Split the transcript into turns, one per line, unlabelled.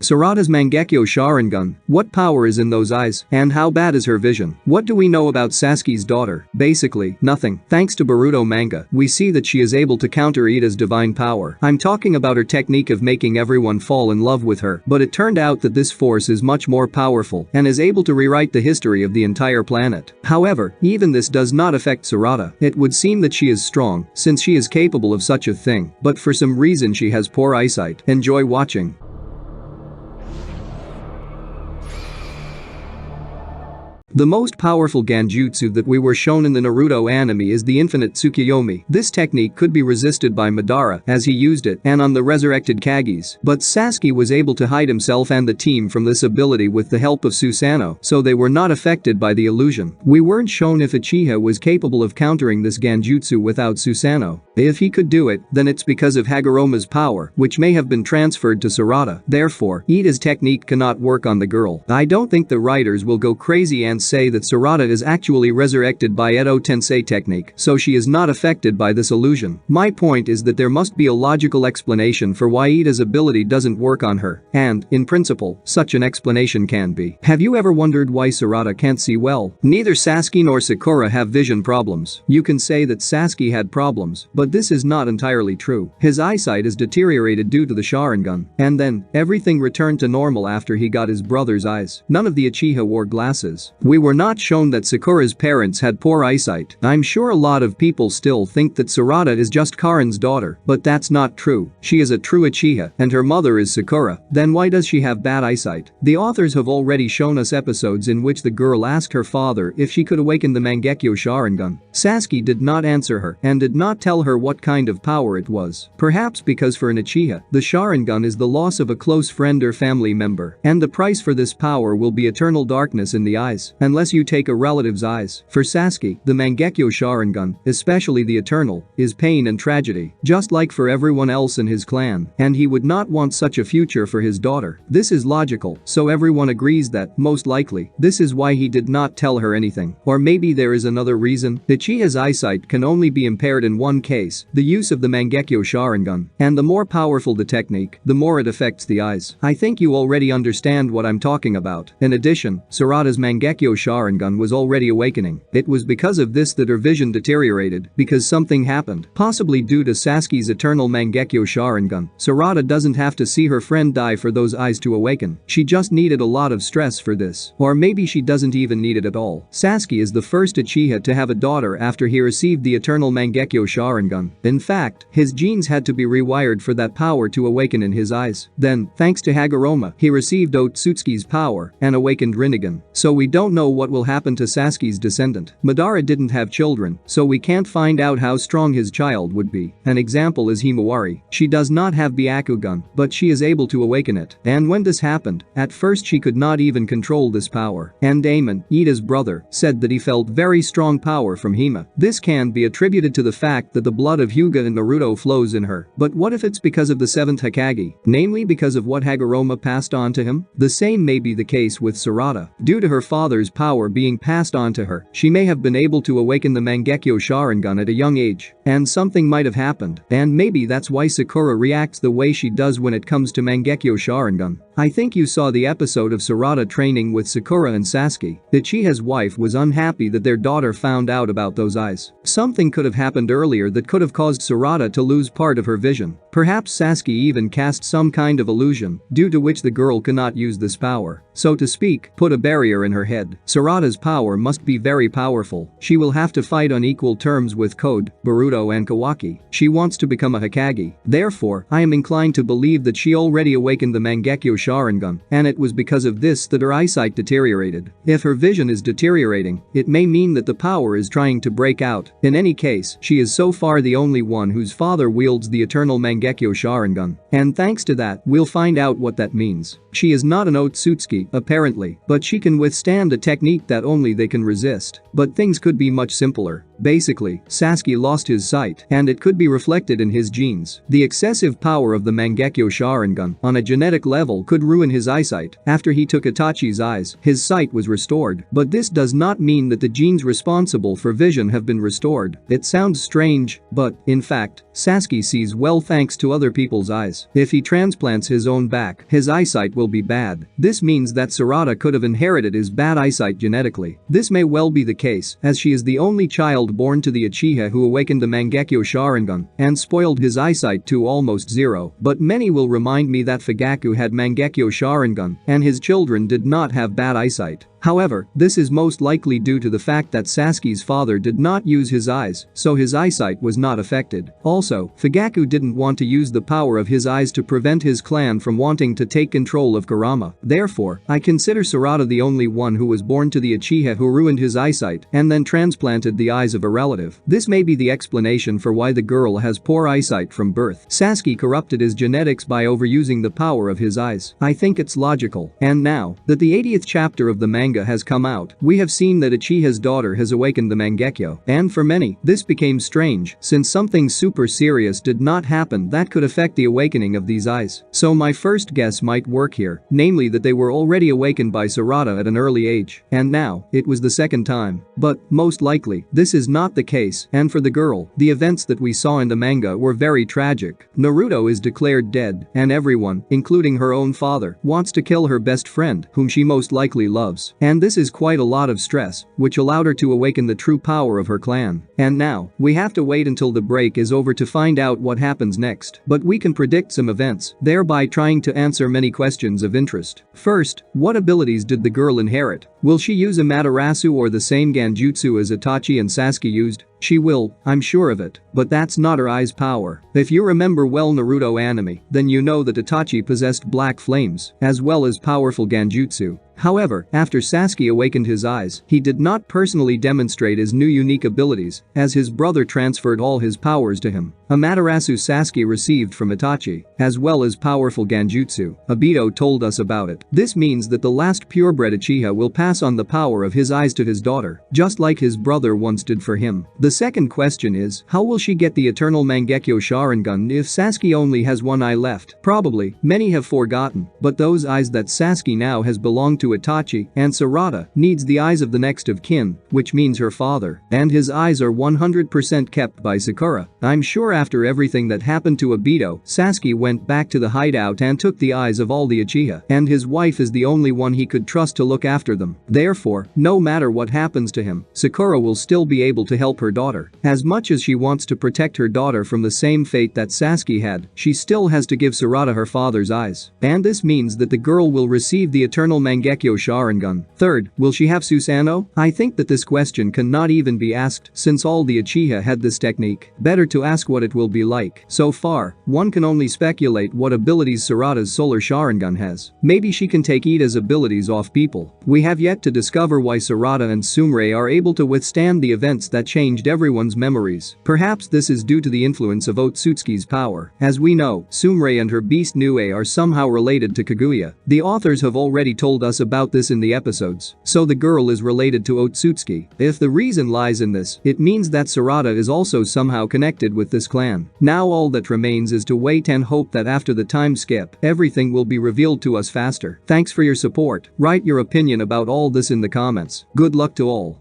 Sarada's Mangekyo Sharingan, what power is in those eyes, and how bad is her vision? What do we know about Sasuke's daughter? Basically, nothing. Thanks to Boruto manga, we see that she is able to counter Ida's divine power. I'm talking about her technique of making everyone fall in love with her, but it turned out that this force is much more powerful and is able to rewrite the history of the entire planet. However, even this does not affect Sarada. It would seem that she is strong, since she is capable of such a thing, but for some reason she has poor eyesight. Enjoy watching. The most powerful Genjutsu that we were shown in the Naruto anime is the Infinite Tsukuyomi. This technique could be resisted by Madara as he used it and on the resurrected Kagis, but Sasuke was able to hide himself and the team from this ability with the help of Susanno, so they were not affected by the illusion. We weren't shown if Uchiha was capable of countering this Genjutsu without Susanno. If he could do it, then it's because of Hagoroma's power, which may have been transferred to Sarada. Therefore, Ida's technique cannot work on the girl. I don't think the writers will go crazy and say that Sarada is actually resurrected by Edo Tensei technique, so she is not affected by this illusion. My point is that there must be a logical explanation for why Ida's ability doesn't work on her, and, in principle, such an explanation can be. Have you ever wondered why Sarada can't see well? Neither Sasuke nor Sakura have vision problems. You can say that Sasuke had problems, but this is not entirely true. His eyesight is deteriorated due to the Sharingan, and then, everything returned to normal after he got his brother's eyes. None of the Uchiha wore glasses. We were not shown that Sakura's parents had poor eyesight. I'm sure a lot of people still think that Sarada is just Karin's daughter, but that's not true. She is a true Uchiha, and her mother is Sakura. Then why does she have bad eyesight? The authors have already shown us episodes in which the girl asked her father if she could awaken the Mangekyo Sharingan. Sasuke did not answer her and did not tell her what kind of power it was. Perhaps because for an Uchiha, the Sharingan is the loss of a close friend or family member, and the price for this power will be eternal darkness in the eyes, unless you take a relative's eyes. For Sasuke, the Mangekyo Sharingan, especially the Eternal, is pain and tragedy, just like for everyone else in his clan, and he would not want such a future for his daughter. This is logical, so everyone agrees that, most likely, this is why he did not tell her anything. Or maybe there is another reason. Uchiha's eyesight can only be impaired in one case, the use of the Mangekyo Sharingan, and the more powerful the technique, the more it affects the eyes. I think you already understand what I'm talking about. In addition, Sarada's Mangekyo Sharingan was already awakening. It was because of this that her vision deteriorated, because something happened, possibly due to Sasuke's eternal Mangekyo Sharingan. Sarada doesn't have to see her friend die for those eyes to awaken. She just needed a lot of stress for this. Or maybe she doesn't even need it at all. Sasuke is the first Uchiha to have a daughter after he received the eternal Mangekyo Sharingan. In fact, his genes had to be rewired for that power to awaken in his eyes. Then, thanks to Hagoroma, he received Otsutsuki's power and awakened Rinnegan. So we don't know what will happen to Sasuke's descendant. Madara didn't have children, so we can't find out how strong his child would be. An example is Himawari. She does not have Byakugan, but she is able to awaken it. And when this happened, at first she could not even control this power. And Damon, Ida's brother, said that he felt very strong power from Hima. This can be attributed to the fact that the blood of Hyuga and Naruto flows in her. But what if it's because of the 7th Hokage? Namely because of what Hagoroma passed on to him? The same may be the case with Sarada. Due to her father's power being passed on to her, she may have been able to awaken the Mangekyo Sharingan at a young age. And something might have happened. And maybe that's why Sakura reacts the way she does when it comes to Mangekyo Sharingan. I think you saw the episode of Sarada training with Sakura and Sasuke. Uchiha's wife was unhappy that their daughter found out about those eyes. Something could have happened earlier that could have caused Sarada to lose part of her vision. Perhaps Sasuke even cast some kind of illusion, due to which the girl cannot use this power. So to speak, put a barrier in her head. Sarada's power must be very powerful. She will have to fight on equal terms with Code, Boruto and Kawaki. She wants to become a Hokage. Therefore, I am inclined to believe that she already awakened the Mangekyo Sharingan, and it was because of this that her eyesight deteriorated. If her vision is deteriorating, it may mean that the power is trying to break out. In any case, she is so far the only one whose father wields the eternal Mangekyo Sharingan. And thanks to that, we'll find out what that means. She is not an Otsutsuki, apparently, but she can withstand a technique that only they can resist. But things could be much simpler. Basically, Sasuke lost his sight, and it could be reflected in his genes. The excessive power of the Mangekyo Sharingan on a genetic level could ruin his eyesight. After he took Itachi's eyes, his sight was restored, but this does not mean that the genes responsible for vision have been restored. It sounds strange, but, in fact, Sasuke sees well thanks to other people's eyes. If he transplants his own back, his eyesight will be bad. This means that Sarada could have inherited his bad eyesight genetically. This may well be the case, as she is the only child born to the Uchiha who awakened the Mangekyo Sharingan and spoiled his eyesight to almost zero. But many will remind me that Fugaku had Mangekyo Sharingan, and his children did not have bad eyesight. However, this is most likely due to the fact that Sasuke's father did not use his eyes, so his eyesight was not affected. Also, Fugaku didn't want to use the power of his eyes to prevent his clan from wanting to take control of Kurama. Therefore, I consider Sarada the only one who was born to the Uchiha who ruined his eyesight and then transplanted the eyes of a relative. This may be the explanation for why the girl has poor eyesight from birth. Sasuke corrupted his genetics by overusing the power of his eyes. I think it's logical. And now that the 80th chapter of the manga has come out, we have seen that Uchiha's daughter has awakened the Mangekyo. And for many, this became strange, since something super serious did not happen that could affect the awakening of these eyes. So my first guess might work here, namely that they were already awakened by Sarada at an early age, and now, it was the second time. But, most likely, this is not the case, and for the girl, the events that we saw in the manga were very tragic. Naruto is declared dead, and everyone, including her own father, wants to kill her best friend, whom she most likely loves. And this is quite a lot of stress, which allowed her to awaken the true power of her clan. And now, we have to wait until the break is over to find out what happens next. But we can predict some events, thereby trying to answer many questions of interest. First, what abilities did the girl inherit? Will she use Amaterasu or the same Genjutsu as Itachi and Sasuke used? She will, I'm sure of it, but that's not her eyes' power. If you remember well Naruto anime, then you know that Itachi possessed black flames, as well as powerful Genjutsu. However, after Sasuke awakened his eyes, he did not personally demonstrate his new unique abilities, as his brother transferred all his powers to him. Amaterasu Sasuke received from Itachi, as well as powerful Genjutsu. Obito told us about it. This means that the last purebred Uchiha will pass on the power of his eyes to his daughter, just like his brother once did for him. The second question is, how will she get the eternal Mangekyo Sharingan if Sasuke only has one eye left? Probably, many have forgotten, but those eyes that Sasuke now has belong to Itachi, and Sarada needs the eyes of the next of kin, which means her father, and his eyes are 100% kept by Sakura. I'm sure after everything that happened to Obito, Sasuke went back to the hideout and took the eyes of all the Uchiha, and his wife is the only one he could trust to look after them. Therefore, no matter what happens to him, Sakura will still be able to help her daughter. As much as she wants to protect her daughter from the same fate that Sasuke had, she still has to give Sarada her father's eyes. And this means that the girl will receive the eternal Mangekyo Sharingan. Third, will she have Susanno? I think that this question cannot even be asked, since all the Uchiha had this technique. Better to ask what it will be like. So far, one can only speculate what abilities Sarada's solar Sharingan has. Maybe she can take Ida's abilities off people. We have yet to discover why Sarada and Sumire are able to withstand the events that changed everyone's memories. Perhaps this is due to the influence of Otsutsuki's power. As we know, Sumire and her beast Nue are somehow related to Kaguya. The authors have already told us about this in the episodes. So the girl is related to Otsutsuki. If the reason lies in this, it means that Sarada is also somehow connected with this clan. Now all that remains is to wait and hope that after the time skip, everything will be revealed to us faster. Thanks for your support. Write your opinion about all this in the comments. Good luck to all.